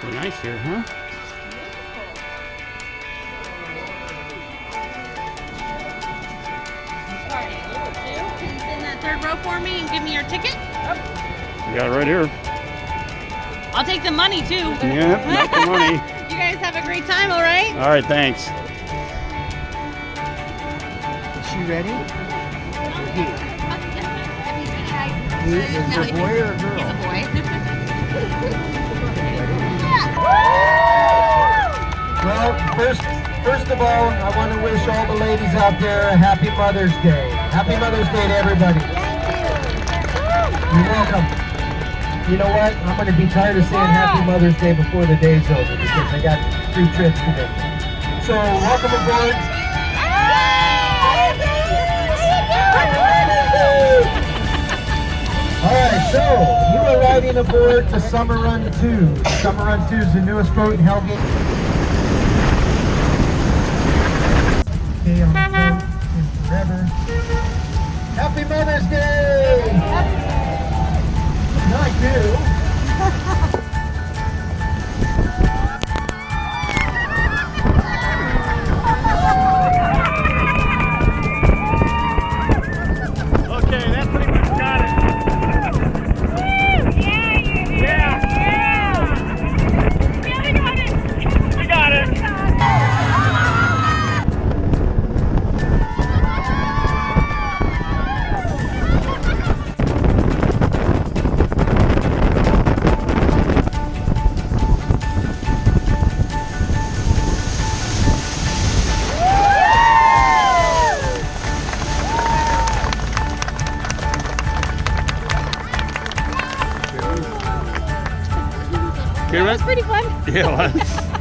Pretty nice here, huh? In that third row for me and give me your ticket. You got it right here. I'll take the money too. Yep, not the money. You guys have a great time, all right? All right, thanks. Is she ready? He is a boy or a girl? He's a boy. Well, first of all, I want to wish all the ladies out there a happy Mother's Day. Happy Mother's Day to everybody. You're welcome. You know what? I'm going to be tired of saying Happy Mother's Day before the day's over because I got 3 trips today. So, welcome aboard. Alright, so you are riding aboard the Summer Run 2. Summer Run 2 is the newest boat in Hellgate. Okay, on the boat in forever. Happy Mother's Day! Not you. Okay, that pretty much got it. We got it. That was pretty fun. Yeah, it was.